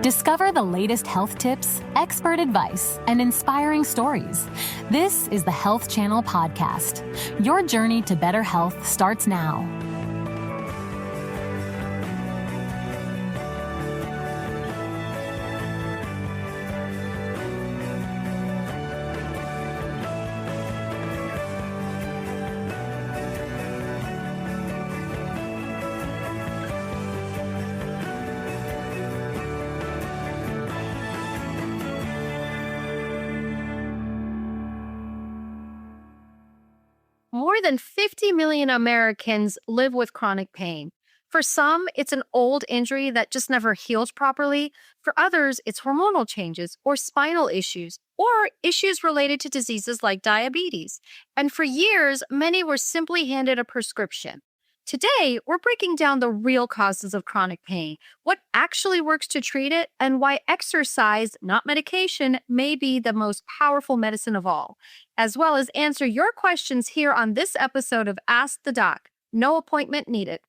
Discover the latest health tips, expert advice, and inspiring stories. This is the Health Channel Podcast. Your journey to better health starts now. More than 50 million Americans live with chronic pain. For some, it's an old injury that just never healed properly. For others, it's hormonal changes or spinal issues or issues related to diseases like diabetes. And for years, many were simply handed a prescription. Today, we're breaking down the real causes of chronic pain, what actually works to treat it, and why exercise, not medication, may be the most powerful medicine of all, as well as answer your questions here on this episode of Ask the Doc. No appointment needed.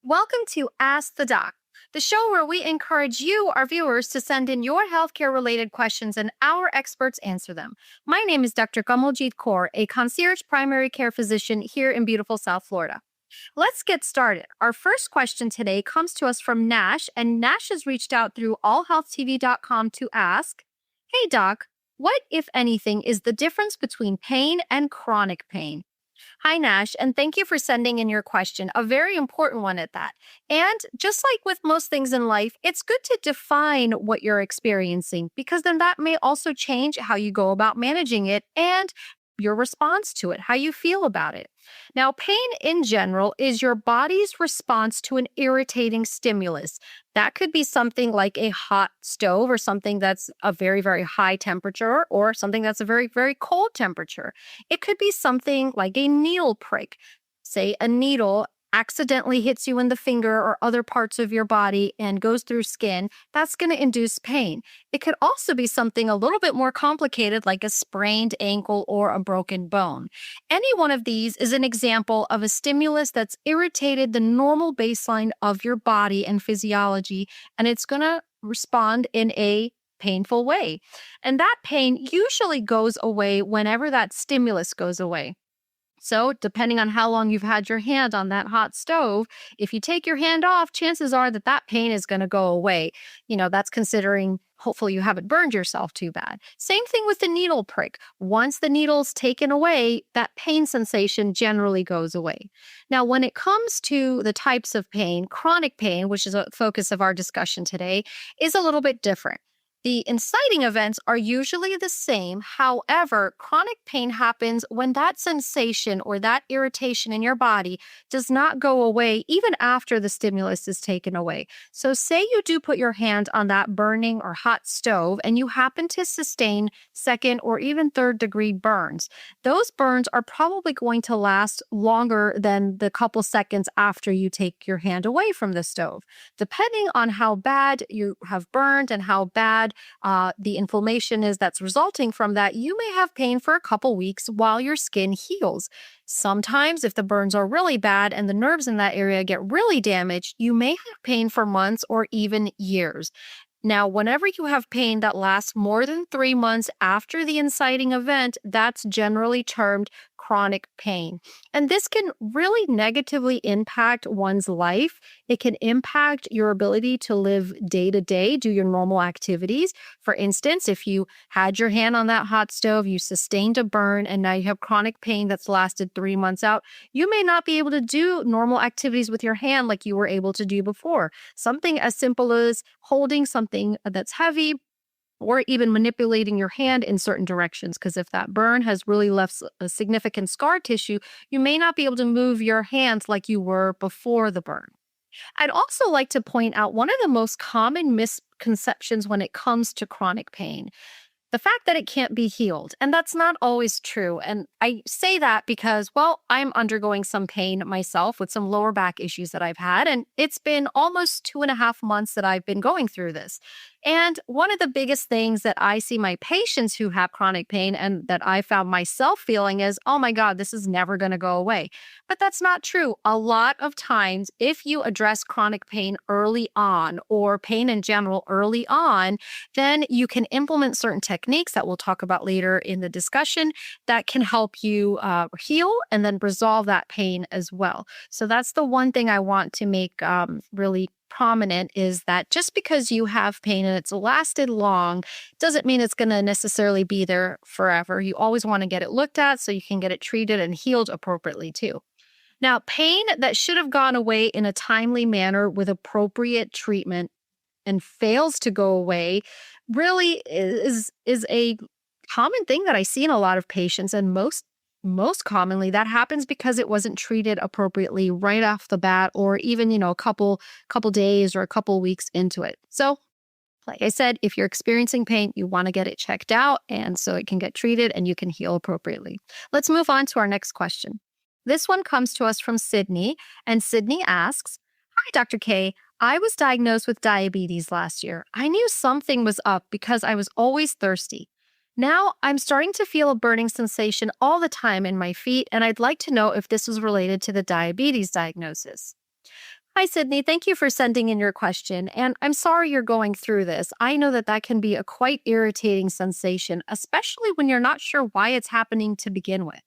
Welcome to Ask the Doc, the show where we encourage you, our viewers, to send in your healthcare-related questions and our experts answer them. My name is Dr. Kamaljit Kaur, a concierge primary care physician here in beautiful South Florida. Let's get started. Our first question today comes to us from Nash, and Nash has reached out through allhealthtv.com to ask, "Hey doc, what, if anything, is the difference between pain and chronic pain?" Hi Nash, and thank you for sending in your question, a very important one at that. And just like with most things in life, it's good to define what you're experiencing, because then that may also change how you go about managing it and your response to it, how you feel about it. Now, pain in general is your body's response to an irritating stimulus. That could be something like a hot stove or something that's a very, very high temperature or something that's a very, very cold temperature. It could be something like a needle prick. Say a needle accidentally hits you in the finger or other parts of your body and goes through skin, that's going to induce pain. It could also be something a little bit more complicated, like a sprained ankle or a broken bone. Any one of these is an example of a stimulus that's irritated the normal baseline of your body and physiology, and it's going to respond in a painful way. And that pain usually goes away whenever that stimulus goes away. So depending on how long you've had your hand on that hot stove, if you take your hand off, chances are that that pain is going to go away. That's considering hopefully you haven't burned yourself too bad. Same thing with the needle prick. Once the needle's taken away, that pain sensation generally goes away. Now, when it comes to the types of pain, chronic pain, which is a focus of our discussion today, is a little bit different. The inciting events are usually the same. However, chronic pain happens when that sensation or that irritation in your body does not go away even after the stimulus is taken away. So say you do put your hand on that burning or hot stove and you happen to sustain second or even third degree burns. Those burns are probably going to last longer than the couple seconds after you take your hand away from the stove. Depending on how bad you have burned and how bad the inflammation is that's resulting from that, you may have pain for a couple weeks while your skin heals. Sometimes, if the burns are really bad and the nerves in that area get really damaged, you may have pain for months or even years. Now, whenever you have pain that lasts more than 3 months after the inciting event, that's generally termed chronic pain. And this can really negatively impact one's life. It can impact your ability to live day to day, do your normal activities. For instance, if you had your hand on that hot stove, you sustained a burn, and now you have chronic pain that's lasted 3 months out, you may not be able to do normal activities with your hand like you were able to do before. Something as simple as holding something that's heavy, or even manipulating your hand in certain directions. Because if that burn has really left a significant scar tissue, you may not be able to move your hands like you were before the burn. I'd also like to point out one of the most common misconceptions when it comes to chronic pain. The fact that it can't be healed. And that's not always true. And I say that because, I'm undergoing some pain myself with some lower back issues that I've had. And it's been almost 2.5 months that I've been going through this. And one of the biggest things that I see my patients who have chronic pain and that I found myself feeling is, oh my God, this is never going to go away. But that's not true. A lot of times, if you address chronic pain early on or pain in general early on, then you can implement certain techniques that we'll talk about later in the discussion that can help you heal and then resolve that pain as well. So that's the one thing I want to make really prominent is that just because you have pain and it's lasted long doesn't mean it's going to necessarily be there forever. You always want to get it looked at so you can get it treated and healed appropriately too. Now, pain that should have gone away in a timely manner with appropriate treatment and fails to go away really is a common thing that I see in a lot of patients, and most commonly that happens because it wasn't treated appropriately right off the bat, or even a couple days or a couple weeks into it. So like I said, if you're experiencing pain, you want to get it checked out and so it can get treated and you can heal appropriately. Let's move on to our next question. This one comes to us from Sydney, and Sydney asks, "Hi, Dr. K. I was diagnosed with diabetes last year. I knew something was up because I was always thirsty. Now I'm starting to feel a burning sensation all the time in my feet, and I'd like to know if this is related to the diabetes diagnosis." Hi, Sydney. Thank you for sending in your question. And I'm sorry you're going through this. I know that that can be a quite irritating sensation, especially when you're not sure why it's happening to begin with.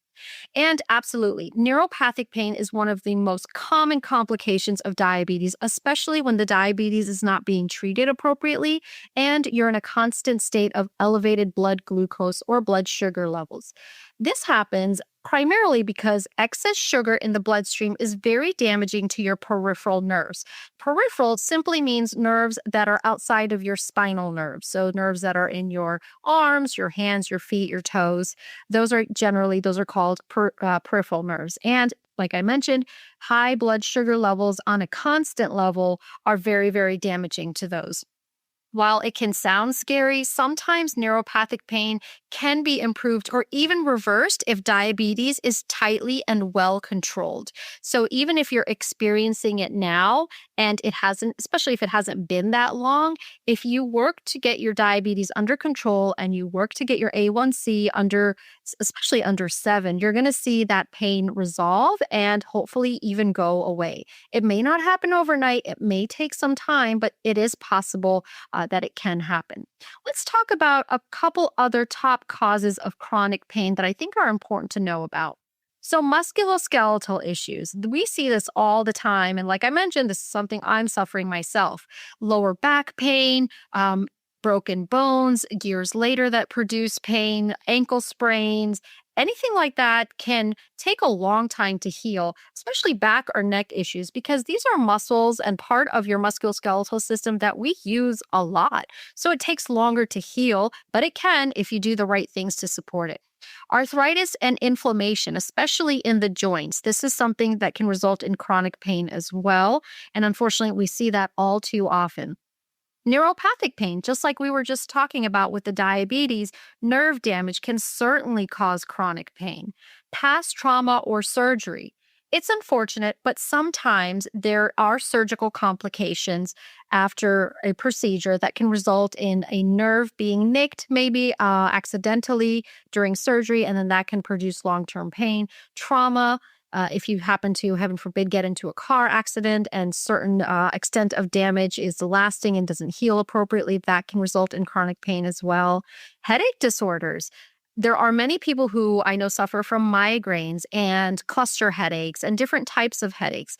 And absolutely, neuropathic pain is one of the most common complications of diabetes, especially when the diabetes is not being treated appropriately and you're in a constant state of elevated blood glucose or blood sugar levels. This happens primarily because excess sugar in the bloodstream is very damaging to your peripheral nerves. Peripheral simply means nerves that are outside of your spinal nerves. So nerves that are in your arms, your hands, your feet, your toes. Those are called peripheral nerves. And like I mentioned, high blood sugar levels on a constant level are very, very damaging to those. While it can sound scary, sometimes neuropathic pain can be improved or even reversed if diabetes is tightly and well controlled. So even if you're experiencing it now and it hasn't, especially if it hasn't been that long, if you work to get your diabetes under control and you work to get your A1C under, especially under 7, you're going to see that pain resolve and hopefully even go away. It may not happen overnight. It may take some time, but it is possible that it can happen. Let's talk about a couple other top causes of chronic pain that I think are important to know about. So, musculoskeletal issues. We see this all the time. And like I mentioned, this is something I'm suffering myself. Lower back pain, broken bones years later that produce pain, ankle sprains, anything like that can take a long time to heal, especially back or neck issues, because these are muscles and part of your musculoskeletal system that we use a lot. So it takes longer to heal, but it can if you do the right things to support it. Arthritis and inflammation, especially in the joints. This is something that can result in chronic pain as well. And unfortunately, we see that all too often. Neuropathic pain, just like we were just talking about with the diabetes, nerve damage can certainly cause chronic pain. Past trauma or surgery. It's unfortunate, but sometimes there are surgical complications after a procedure that can result in a nerve being nicked, maybe accidentally during surgery, and then that can produce long-term pain. Trauma, if you happen to, heaven forbid, get into a car accident and certain extent of damage is lasting and doesn't heal appropriately, that can result in chronic pain as well. Headache disorders. There are many people who I know suffer from migraines and cluster headaches and different types of headaches.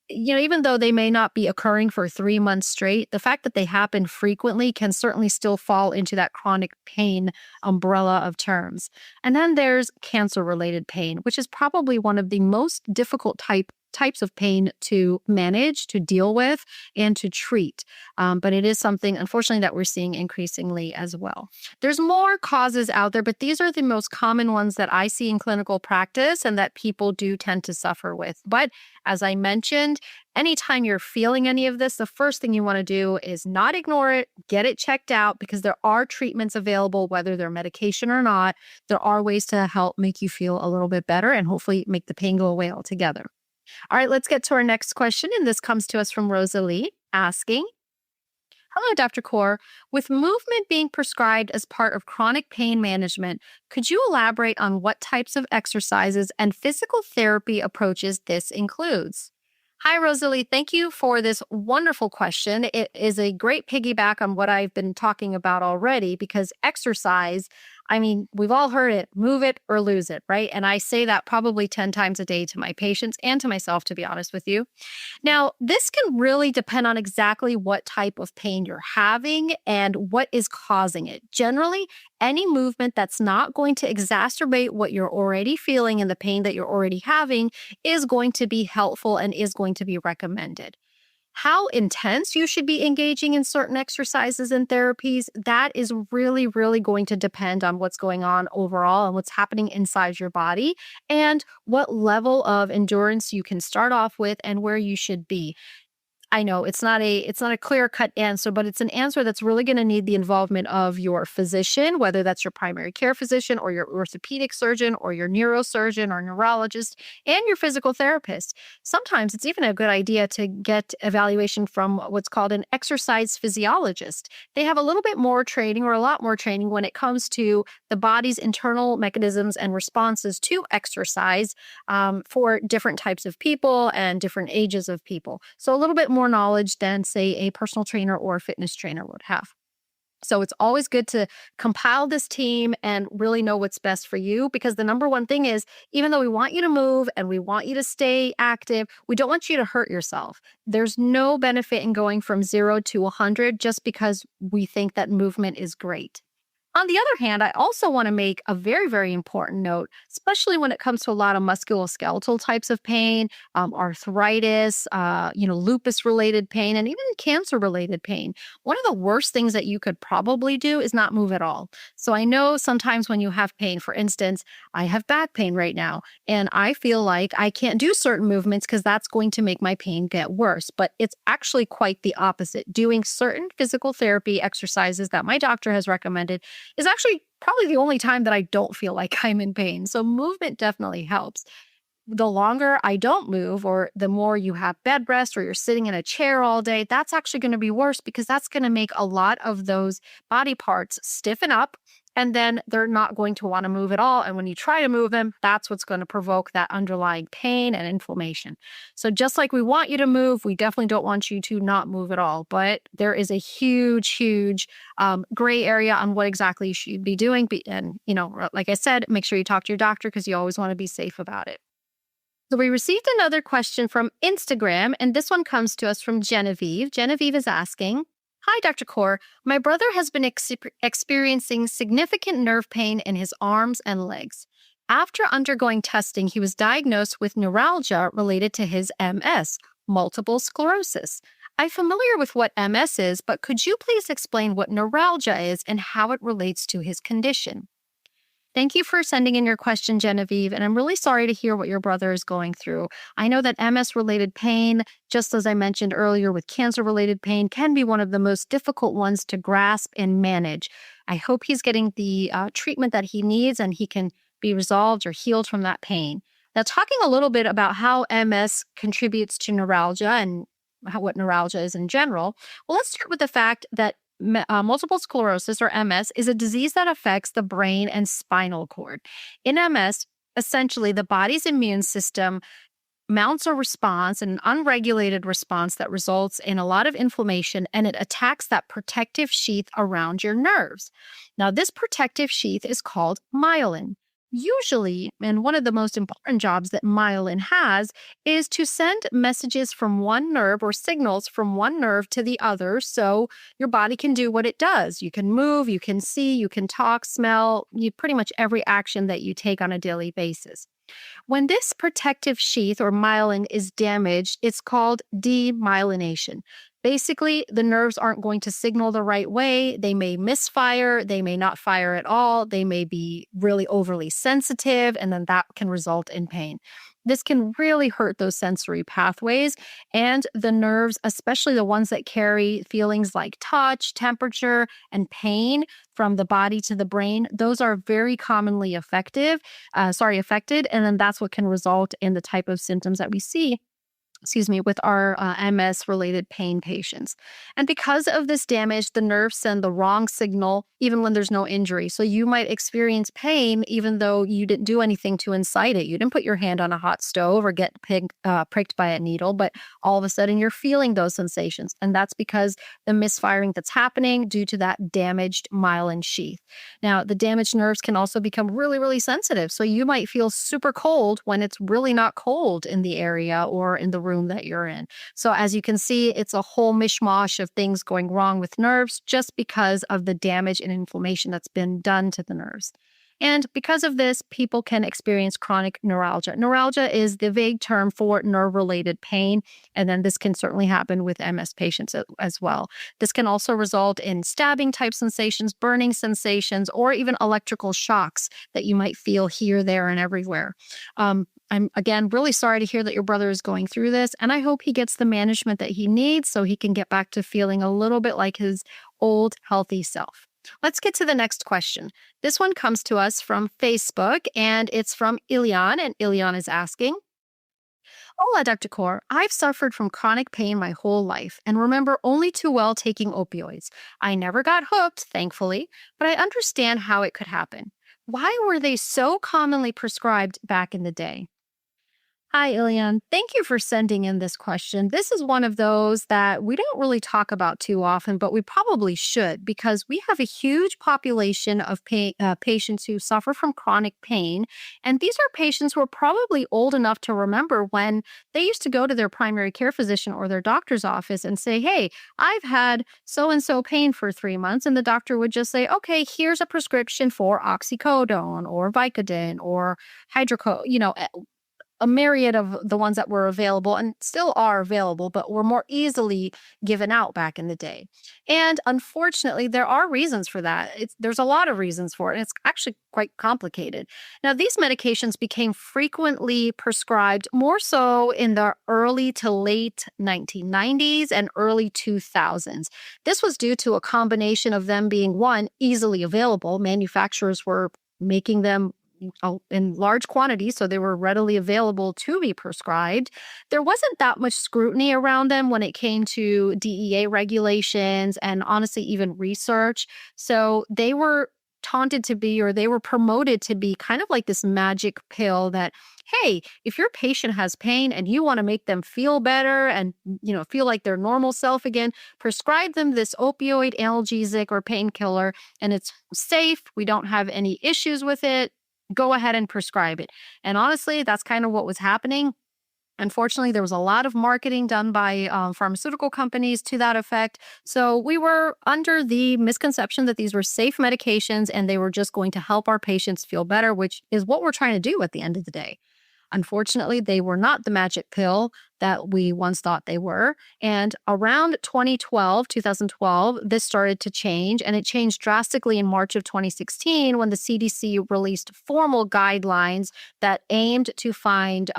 Even though they may not be occurring for 3 months straight, the fact that they happen frequently can certainly still fall into that chronic pain umbrella of terms. And then there's cancer-related pain, which is probably one of the most difficult types of pain to manage, to deal with, and to treat. But it is something, unfortunately, that we're seeing increasingly as well. There's more causes out there, but these are the most common ones that I see in clinical practice and that people do tend to suffer with. But as I mentioned, anytime you're feeling any of this, the first thing you want to do is not ignore it, get it checked out, because there are treatments available, whether they're medication or not. There are ways to help make you feel a little bit better and hopefully make the pain go away altogether. All right, let's get to our next question. And this comes to us from Rosalie asking, Hello, Dr. Kaur. With movement being prescribed as part of chronic pain management, could you elaborate on what types of exercises and physical therapy approaches this includes? Hi, Rosalie. Thank you for this wonderful question. It is a great piggyback on what I've been talking about already because exercise, I mean, we've all heard it, move it or lose it, right? And I say that probably 10 times a day to my patients and to myself, to be honest with you. Now, this can really depend on exactly what type of pain you're having and what is causing it. Generally, any movement that's not going to exacerbate what you're already feeling and the pain that you're already having is going to be helpful and is going to be recommended. How intense you should be engaging in certain exercises and therapies, that is really, really going to depend on what's going on overall and what's happening inside your body and what level of endurance you can start off with and where you should be. I know it's not a clear-cut answer, but it's an answer that's really gonna need the involvement of your physician, whether that's your primary care physician or your orthopedic surgeon or your neurosurgeon or neurologist and your physical therapist. Sometimes it's even a good idea to get evaluation from what's called an exercise physiologist. They have a little bit more training or a lot more training when it comes to the body's internal mechanisms and responses to exercise for different types of people and different ages of people. So a little bit more knowledge than, say, a personal trainer or a fitness trainer would have. So it's always good to compile this team and really know what's best for you because the number one thing is, even though we want you to move and we want you to stay active, we don't want you to hurt yourself. There's no benefit in going from 0 to 100 just because we think that movement is great. On the other hand, I also want to make a very, very important note, especially when it comes to a lot of musculoskeletal types of pain, arthritis, lupus-related pain, and even cancer-related pain. One of the worst things that you could probably do is not move at all. So I know sometimes when you have pain, for instance, I have back pain right now, and I feel like I can't do certain movements because that's going to make my pain get worse. But it's actually quite the opposite. Doing certain physical therapy exercises that my doctor has recommended is actually probably the only time that I don't feel like I'm in pain. So movement definitely helps. The longer I don't move, or the more you have bed rest or you're sitting in a chair all day, that's actually going to be worse because that's going to make a lot of those body parts stiffen up and then they're not going to want to move at all. And when you try to move them, that's what's going to provoke that underlying pain and inflammation. So just like we want you to move, we definitely don't want you to not move at all. But there is a huge, huge gray area on what exactly you should be doing. And, like I said, make sure you talk to your doctor because you always want to be safe about it. So we received another question from Instagram, and this one comes to us from Genevieve. Genevieve is asking, Hi, Dr. Kaur. My brother has been experiencing significant nerve pain in his arms and legs. After undergoing testing, he was diagnosed with neuralgia related to his MS, multiple sclerosis. I'm familiar with what MS is, but could you please explain what neuralgia is and how it relates to his condition? Thank you for sending in your question, Genevieve, and I'm really sorry to hear what your brother is going through. I know that MS-related pain, just as I mentioned earlier with cancer-related pain, can be one of the most difficult ones to grasp and manage. I hope he's getting the treatment that he needs and he can be resolved or healed from that pain. Now, talking a little bit about how MS contributes to neuralgia and what neuralgia is in general, well, let's start with the fact that multiple sclerosis, or MS, is a disease that affects the brain and spinal cord. In MS, essentially, the body's immune system mounts a response, an unregulated response that results in a lot of inflammation, and it attacks that protective sheath around your nerves. Now, this protective sheath is called myelin. Usually, and one of the most important jobs that myelin has is to send messages from one nerve or signals from one nerve to the other so your body can do what it does. You can move, you can see, you can talk, smell, pretty much every action that you take on a daily basis. When this protective sheath or myelin is damaged, it's called demyelination. Basically, the nerves aren't going to signal the right way. They may misfire, they may not fire at all, they may be really overly sensitive, and then that can result in pain. This can really hurt those sensory pathways and the nerves, especially the ones that carry feelings like touch, temperature, and pain from the body to the brain. Those are very commonly affected, and then that's what can result in the type of symptoms that we see with our MS related pain patients. And because of this damage, the nerves send the wrong signal even when there's no injury. So you might experience pain even though you didn't do anything to incite it. You didn't put your hand on a hot stove or get pricked by a needle, but all of a sudden you're feeling those sensations. And that's because the misfiring that's happening due to that damaged myelin sheath. Now, the damaged nerves can also become really, really sensitive. So you might feel super cold when it's really not cold in the area or in the room that you're in. So, as you can see, it's a whole mishmash of things going wrong with nerves just because of the damage and inflammation that's been done to the nerves. And because of this, people can experience chronic neuralgia. Neuralgia is the vague term for nerve related pain. And then this can certainly happen with MS patients as well. This can also result in stabbing type sensations, burning sensations, or even electrical shocks that you might feel here, there, and everywhere. I'm again really sorry to hear that your brother is going through this, and I hope he gets the management that he needs so he can get back to feeling a little bit like his old, healthy self. Let's get to the next question. This one comes to us from Facebook, and it's from Ilian, and Ilian is asking, Hola, Dr. Kaur. I've suffered from chronic pain my whole life and remember only too well taking opioids. I never got hooked, thankfully, but I understand how it could happen. Why were they so commonly prescribed back in the day? Hi, Ilian. Thank you for sending in this question. This is one of those that we don't really talk about too often, but we probably should because we have a huge population of patients who suffer from chronic pain. And these are patients who are probably old enough to remember when they used to go to their primary care physician or their doctor's office and say, Hey, I've had so and so pain for 3 months. And the doctor would just say, Okay, here's a prescription for oxycodone or Vicodin or hydroco, a myriad of the ones that were available and still are available, but were more easily given out back in the day. And unfortunately, there are reasons for that. There's a lot of reasons for it. And it's actually quite complicated. Now, these medications became frequently prescribed more so in the early to late 1990s and early 2000s. This was due to a combination of them being one, easily available. Manufacturers were making them in large quantities, so they were readily available to be prescribed. There wasn't that much scrutiny around them when it came to DEA regulations and honestly, even research. So they were taunted to be, or they were promoted to be kind of like this magic pill that, hey, if your patient has pain and you want to make them feel better and, feel like their normal self again, prescribe them this opioid analgesic or painkiller and it's safe. We don't have any issues with it. Go ahead and prescribe it. And honestly, that's kind of what was happening. Unfortunately, there was a lot of marketing done by pharmaceutical companies to that effect. So we were under the misconception that these were safe medications and they were just going to help our patients feel better, which is what we're trying to do at the end of the day. Unfortunately, they were not the magic pill that we once thought they were. And around 2012, this started to change. And it changed drastically in March of 2016 when the CDC released formal guidelines that aimed to find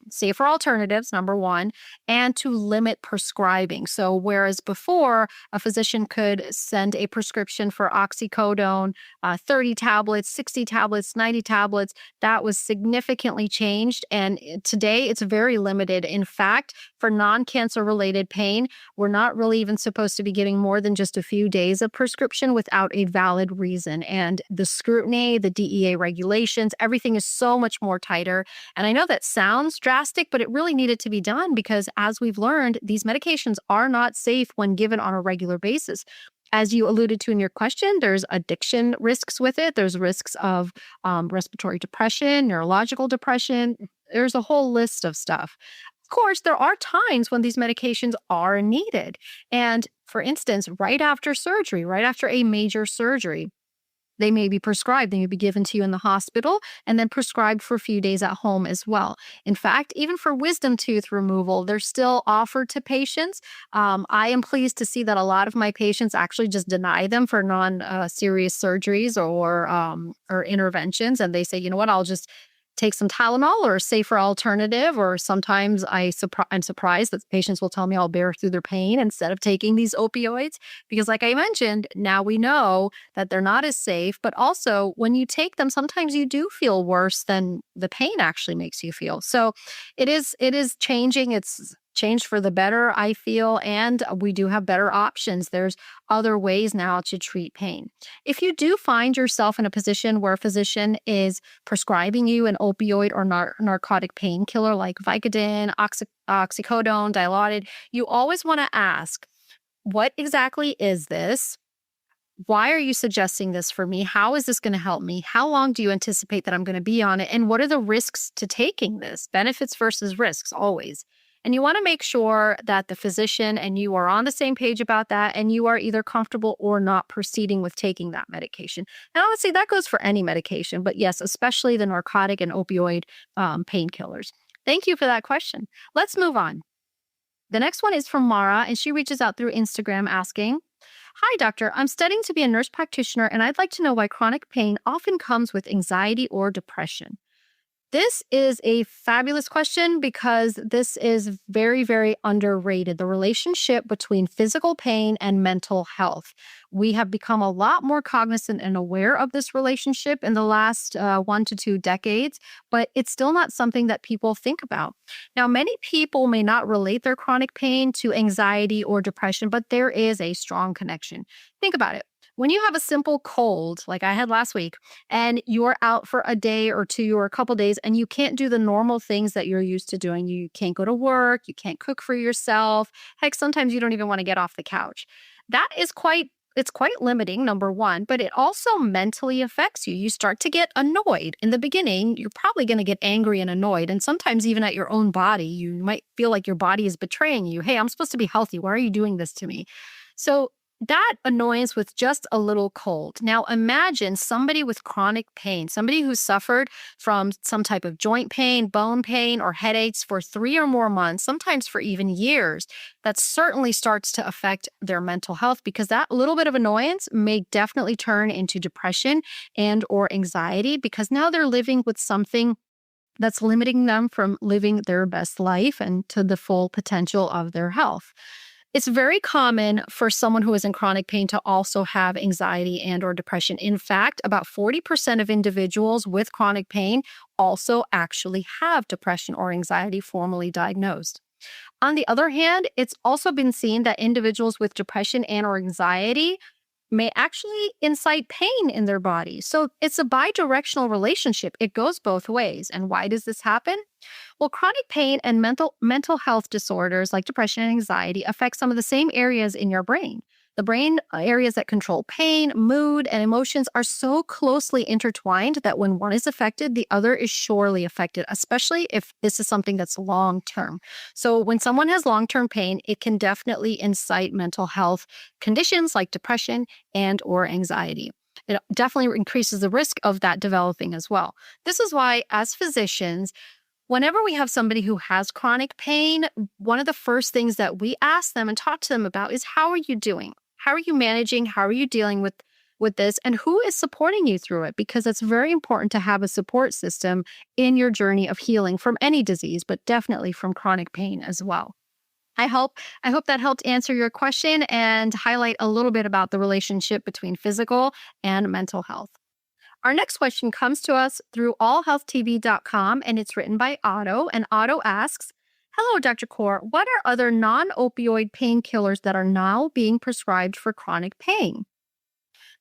safer alternatives, number one, and to limit prescribing. So, whereas before a physician could send a prescription for oxycodone, 30 tablets, 60 tablets, 90 tablets, that was significantly changed. And today it's very limited. In fact, for non-cancer related pain, we're not really even supposed to be giving more than just a few days of prescription without a valid reason. And the scrutiny, the DEA regulations, everything is so much more tighter. And I know that sounds drastic, but it really needed to be done because as we've learned, these medications are not safe when given on a regular basis. As you alluded to in your question, there's addiction risks with it. There's risks of respiratory depression, neurological depression. There's a whole list of stuff. Of course, there are times when these medications are needed. And for instance, right after surgery, right after a major surgery, they may be prescribed. They may be given to you in the hospital and then prescribed for a few days at home as well. In fact, even for wisdom tooth removal, they're still offered to patients. I am pleased to see that a lot of my patients actually just deny them for non-serious surgeries or interventions. And they say, you know what, I'll just take some Tylenol or a safer alternative. Or sometimes I'm surprised that patients will tell me I'll bear through their pain instead of taking these opioids. Because like I mentioned, now we know that they're not as safe. But also when you take them, sometimes you do feel worse than the pain actually makes you feel. So it is changing. It's changed for the better, I feel, and we do have better options. There's other ways now to treat pain. If you do find yourself in a position where a physician is prescribing you an opioid or narcotic painkiller like Vicodin, oxycodone, Dilaudid, you always want to ask, what exactly is this? Why are you suggesting this for me? How is this going to help me? How long do you anticipate that I'm going to be on it? And what are the risks to taking this? Benefits versus risks, always. And you want to make sure that the physician and you are on the same page about that, and you are either comfortable or not proceeding with taking that medication. And honestly, that goes for any medication, but yes, especially the narcotic and opioid painkillers. Thank you for that question. Let's move on. The next one is from Mara, and she reaches out through Instagram asking, "Hi, doctor. I'm studying to be a nurse practitioner, and I'd like to know why chronic pain often comes with anxiety or depression." This is a fabulous question because this is very, very underrated. The relationship between physical pain and mental health. We have become a lot more cognizant and aware of this relationship in the last 1 to 2 decades, but it's still not something that people think about. Now, many people may not relate their chronic pain to anxiety or depression, but there is a strong connection. Think about it. When you have a simple cold, like I had last week, and you're out for a day or two or a couple days, and you can't do the normal things that you're used to doing, you can't go to work, you can't cook for yourself. Heck, sometimes you don't even want to get off the couch. That is quite limiting, number one, but it also mentally affects you. You start to get annoyed. In the beginning, you're probably going to get angry and annoyed. And sometimes even at your own body, you might feel like your body is betraying you. Hey, I'm supposed to be healthy. Why are you doing this to me? So that annoyance with just a little cold. Now imagine somebody with chronic pain, somebody who suffered from some type of joint pain, bone pain, or headaches for 3 or more months, sometimes for even years. That certainly starts to affect their mental health because that little bit of annoyance may definitely turn into depression and or anxiety because now they're living with something that's limiting them from living their best life and to the full potential of their health. It's very common for someone who is in chronic pain to also have anxiety and or depression. In fact, about 40% of individuals with chronic pain also actually have depression or anxiety formally diagnosed. On the other hand, it's also been seen that individuals with depression and or anxiety may actually incite pain in their body. So it's a bidirectional relationship. It goes both ways. And why does this happen? Well, chronic pain and mental health disorders like depression and anxiety affect some of the same areas in your brain. The brain areas that control pain, mood, and emotions are so closely intertwined that when one is affected, the other is surely affected, especially if this is something that's long term. So when someone has long term pain, it can definitely incite mental health conditions like depression and or anxiety. It definitely increases the risk of that developing as well. This is why, as physicians, whenever we have somebody who has chronic pain, one of the first things that we ask them and talk to them about is, how are you doing? How are you managing? How are you dealing with this? And who is supporting you through it? Because it's very important to have a support system in your journey of healing from any disease, but definitely from chronic pain as well. I hope that helped answer your question and highlight a little bit about the relationship between physical and mental health. Our next question comes to us through allhealthtv.com, and it's written by Otto. And Otto asks, "Hello, Dr. Kaur. What are other non-opioid painkillers that are now being prescribed for chronic pain?"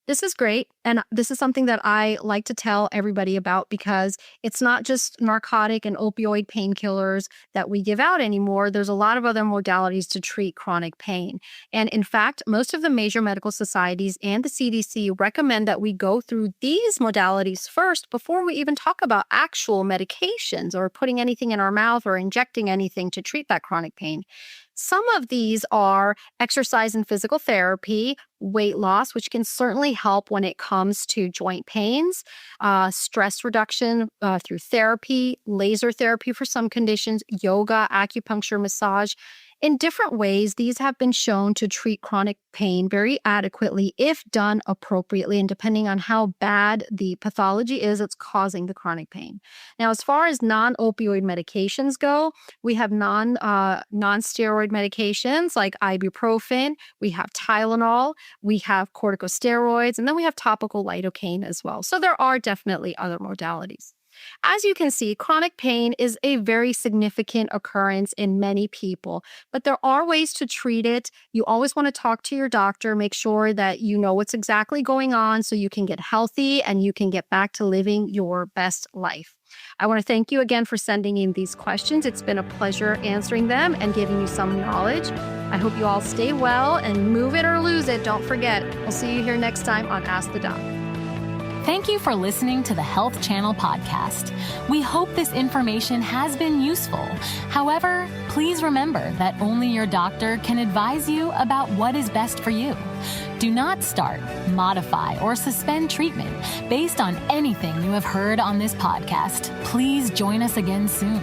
This is great. And this is something that I like to tell everybody about because it's not just narcotic and opioid painkillers that we give out anymore. There's a lot of other modalities to treat chronic pain. And in fact, most of the major medical societies and the CDC recommend that we go through these modalities first before we even talk about actual medications or putting anything in our mouth or injecting anything to treat that chronic pain. Some of these are exercise and physical therapy, weight loss, which can certainly help when it comes to joint pains, stress reduction through therapy, laser therapy for some conditions, yoga, acupuncture, massage. In different ways, these have been shown to treat chronic pain very adequately if done appropriately and depending on how bad the pathology is that's causing the chronic pain. Now, as far as non-opioid medications go, we have non-steroid medications like ibuprofen, we have Tylenol, we have corticosteroids, and then we have topical lidocaine as well. So there are definitely other modalities. As you can see, chronic pain is a very significant occurrence in many people, but there are ways to treat it. You always want to talk to your doctor, make sure that you know what's exactly going on so you can get healthy and you can get back to living your best life. I want to thank you again for sending in these questions. It's been a pleasure answering them and giving you some knowledge. I hope you all stay well and move it or lose it. Don't forget. We'll see you here next time on Ask the Doc. Thank you for listening to the Health Channel podcast. We hope this information has been useful. However, please remember that only your doctor can advise you about what is best for you. Do not start, modify, or suspend treatment based on anything you have heard on this podcast. Please join us again soon.